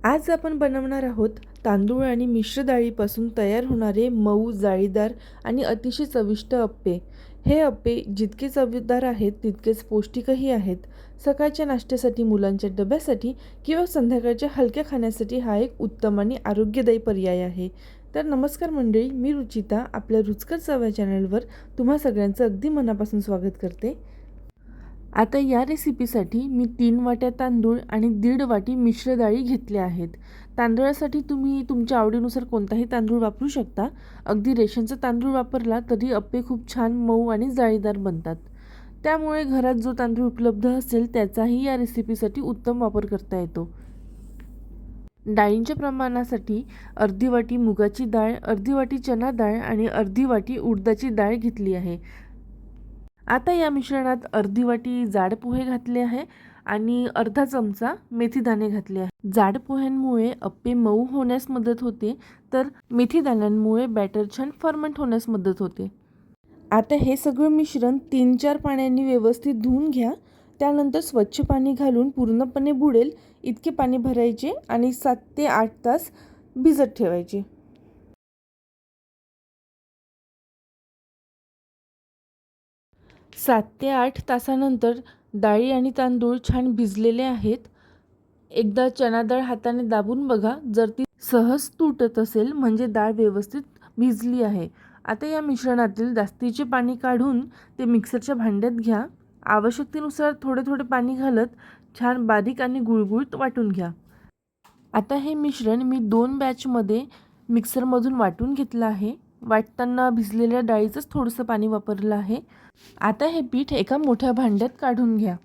आज आपण बनवणार आहोत तांदूळ आणि मिश्र डाळीपासून तयार होणारे मऊ, जाळीदार आणि अतिशय चविष्ट अप्पे. हे अप्पे जितके चवीदार आहेत तितकेच पौष्टिकही आहेत. सकाळच्या नाश्त्यासाठी, मुलांच्या डब्यासाठी किंवा संध्याकाळच्या हलक्या खाण्यासाठी हा एक उत्तम आणि आरोग्यदायी पर्याय आहे. तर नमस्कार मंडळी, मी रुचिता आपल्या रुचकर चव या चॅनलवर तुम्हा सगळ्यांचं अगदी मनापासून स्वागत करते. आता या रेसिपीसाठी मी 3 वाट्या तांदूळ आणि 1.5 वाटी मिश्र डाळी घेतल्या आहेत. तांदळासाठी तुम्ही तुमच्या आवडीनुसार कोणताही तांदूळ वापरू शकता. अगदी रेशनचा तांदूळ वापरला तरी अप्पे खूप छान मऊ आणि जाळीदार बनतात. त्यामुळे घरात जो तांदूळ उपलब्ध असेल त्याचाही या रेसिपीसाठी उत्तम वापर करता येतो. डाळींच्या प्रमाणासाठी अर्धी वाटी मुगाची डाळ, अर्धी वाटी चणा डाळ आणि अर्धी वाटी उडदाची डाळ घेतली आहे. आता या मिश्रणात अर्धी वाटी जाड पोहे घातले आहे आणि अर्धा चमचा मेथीदाणे घातले आहे. जाड पोह्यांमुळे अप्पे मऊ होण्यास मदत होते, तर मेथीदाण्यांमुळे बॅटर छान फर्मेंट होण्यास मदत होते. आता हे सगळं मिश्रण 3-4 पाण्याने व्यवस्थित धुवून घ्या. त्यानंतर स्वच्छ पाणी घालून पूर्णपणे बुडेल इतके पाणी भरायचे आणि 7 ते 8 तास भिजत ठेवायचे. 7 ते 8 तासानंतर डाळी आणि तांदूळ छान भिजलेले आहेत. एकदा चणा डाळ हाताने दाबून बघा, जर ती सहज तुटत असेल म्हणजे डाळ व्यवस्थित भिजली आहे. आता या मिश्रणातील जास्तीचे पाणी काढून ते मिक्सरच्या भांड्यात घ्या. आवश्यकतेनुसार थोडे थोडे पाणी घालत छान बारीक आणि गुळगुळीत वाटून घ्या. आता हे मिश्रण मी 2 बॅचमध्ये मिक्सरमधून वाटून घेतलं आहे. वाटताना भिजलेल्या डाळीचंच थोडंसं पाणी वापरलं आहे. आता हे पीठ एका मोठ्या भांड्यात काढून घ्या.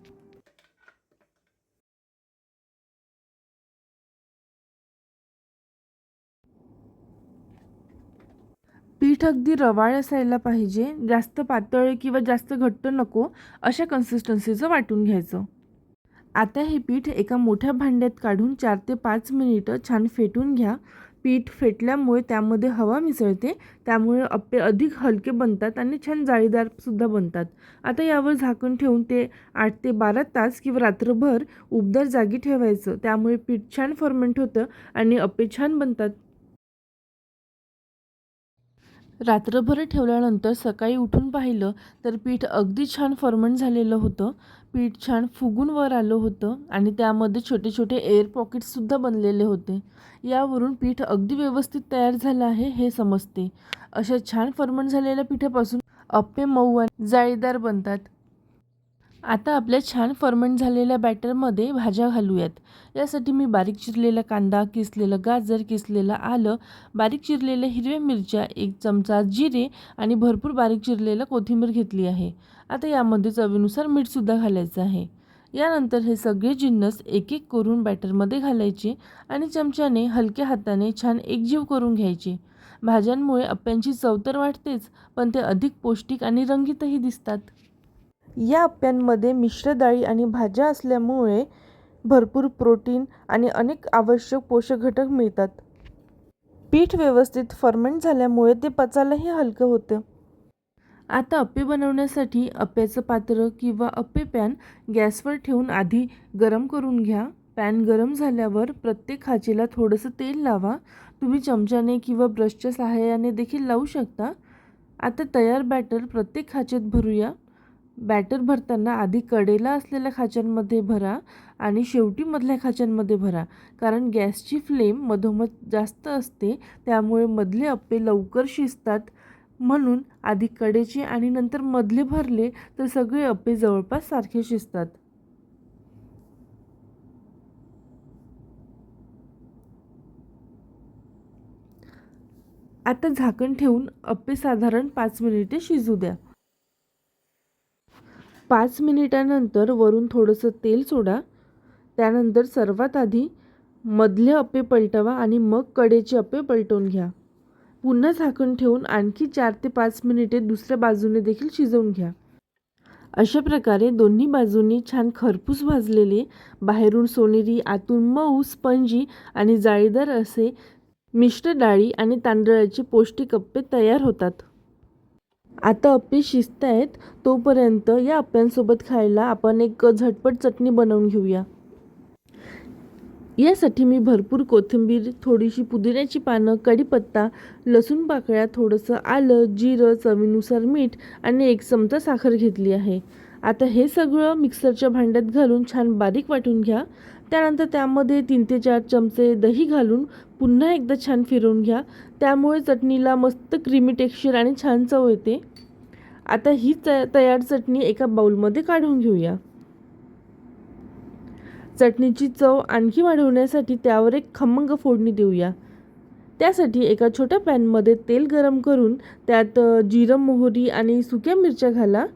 पीठ अगदी रवाळ असायला पाहिजे, जास्त पातळ किंवा जास्त घट्ट नको, अशा कन्सिस्टन्सीचं वाटून घ्यायचं. आता हे पीठ एका मोठ्या भांड्यात काढून 4 ते 5 मिनिटं छान फेटून घ्या. पीठ फेटल्यामुळे त्यामध्ये हवा मिसळते, त्यामुळे अप्पे अधिक हलके बनतात आणि छान जाळीदारसुद्धा बनतात. आता यावर झाकण ठेवून ते 8 ते 12 तास किंवा रात्रभर उबदार जागी ठेवायचं. त्यामुळे पीठ छान फर्मेंट होतं आणि अप्पे छान बनतात. रात्रभर ठेवल्यानंतर सकाळी उठून पाहिलं तर पीठ अगदी छान फर्मेंट झालेलं होतं. पीठ छान फुगून वर आलं होतं आणि त्यामध्ये छोटे छोटे एअर पॉकेट्ससुद्धा बनलेले होते. यावरून पीठ अगदी व्यवस्थित तयार झालं आहे हे समजते. अशा छान फर्मेंट झालेल्या पिठापासून अप्पे मऊ आणि जाळीदार बनतात. आता आपल्या छान फर्मेंट झालेल्या बॅटरमध्ये भाज्या घालूयात. यासाठी मी बारीक चिरलेला कांदा, किसलेलं गाजर, किसलेलं आलं, बारीक चिरलेल्या हिरव्या मिरच्या, 1 चमचा जिरे आणि भरपूर बारीक चिरलेलं कोथिंबीर घेतली आहे. आता यामध्ये चवीनुसार मीठसुद्धा घालायचं आहे. यानंतर हे सगळे जिन्नस एक एक करून बॅटरमध्ये घालायचे आणि चमच्याने हलक्या हाताने छान एकजीव करून घ्यायचे. भाज्यांमुळे अप्प्यांची चव तर वाढतेच, पण ते अधिक पौष्टिक आणि रंगीतही दिसतात. या अप्प्यांमध्ये मिश्र डाळी आणि भाज्या असल्यामुळे भरपूर प्रोटीन आणि अनेक आवश्यक पोषक घटक मिळतात. पीठ व्यवस्थित फर्मेंट झाल्यामुळे ते पचायलाही हलकं होतं. आता अप्पे बनवण्यासाठी अप्प्याचं पात्र किंवा अप्पे पॅन गॅसवर ठेवून आधी गरम करून घ्या. पॅन गरम झाल्यावर प्रत्येक खाचेला थोडंसं तेल लावा. तुम्ही चमच्याने किंवा ब्रशच्या सहाय्याने देखील लावू शकता. आता तयार बॅटर प्रत्येक खाचेत भरूया. बॅटर भरताना आधी कडेला असलेल्या खाच्यांमध्ये भरा आणि शेवटी मधल्या खाच्यांमध्ये भरा, कारण गॅसची फ्लेम मधोमध जास्त असते, त्यामुळे मधले अप्पे लवकर शिजतात. म्हणून आधी कडेचे आणि नंतर मधले भरले तर सगळे अप्पे जवळपास सारखे शिजतात. आता झाकण ठेवून अप्पे साधारण 5 मिनिटे शिजू द्या. 5 मिनिटानंतर वरून थोडंसं तेल सोडा. त्यानंतर सर्वात आधी मधले अप्पे पलटवा आणि मग कडेचे अप्पे पलटवून घ्या. पुन्हा झाकण ठेवून आणखी 4 ते 5 मिनिटे दुसऱ्या बाजूने देखील शिजवून घ्या. अशा प्रकारे दोन्ही बाजूंनी छान खरपूस भाजलेले, बाहेरून सोनेरी, आतून मऊ, स्पंजी आणि जाळीदार असे मिश्र डाळी आणि तांदळाचे पौष्टिक अप्पे तयार होतात. आता अप्पे शिजतायत, तोपर्यंत या अप्प्यांसोबत खायला आपण एक झटपट चटणी बनवून घेऊया. यासाठी मी भरपूर कोथिंबीर, थोडीशी पुदिन्याची पानं, कढीपत्ता, लसूण पाकळ्या, थोडंसं आलं, जिरं, चवीनुसार मीठ आणि 1 चमचा साखर घेतली आहे. आता हे सगळं मिक्सरच्या भांड्यात घालून छान बारीक वाटून घ्या. त्यानंतर त्यामध्ये 3 ते 4 चमचे दही घालून पुन्हा एकदा छान फिरवून घ्या. त्यामुळे चटणीला मस्त क्रीमी टेक्स्चर आणि छान चव येते. आता ही तयार चटणी एका बाउलमध्ये काढून घेऊया. चटणीची चव आणखी वाढवण्यासाठी त्यावर एक खमंग फोडणी देऊया. त्यासाठी एका छोट्या पॅनमध्ये तेल गरम करून त्यात जिरं, मोहरी आणि सुक्या मिरच्या घाला.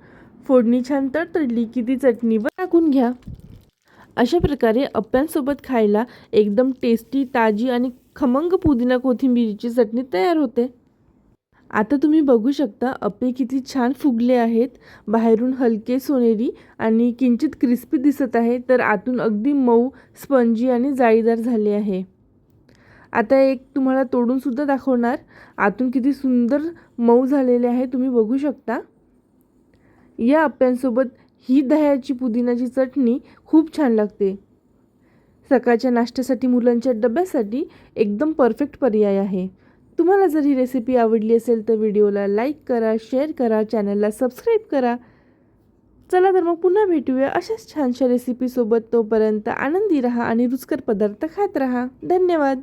फोडणी छान तडतडली की ती चटणीवर टाकून घ्या. अशा प्रकारे अप्प्यांसोबत खायला एकदम टेस्टी, ताजी आणि खमंग पुदिना कोथिंबीरची चटणी तयार होते. आता तुम्ही बघू शकता अप्पे किती छान फुगले आहेत. बाहेरून हलके सोनेरी आणि किंचित क्रिस्पी दिसत आहे, तर आतून अगदी मऊ, स्पंजी आणि जाळीदार झाले आहे. आता एक तुम्हाला तोडूनसुद्धा दाखवणार. आतून किती सुंदर मऊ झालेले आहे तुम्ही बघू शकता. या अप्प्यांसोबत ही दह्याची पुदिनाची चटणी खूप छान लागते. सकाळच्या नाश्त्यासाठी, मुलांच्या डब्यासाठी एकदम परफेक्ट पर्याय आहे. तुम्हाला जर ही रेसिपी आवडली असेल तर व्हिडिओला लाईक करा, शेअर करा, चॅनलला सबस्क्राईब करा. चला तर मग पुन्हा भेटूया अशाच छानशा रेसिपीसोबत. तोपर्यंत आनंदी राहा आणि रुचकर पदार्थ खात राहा. धन्यवाद.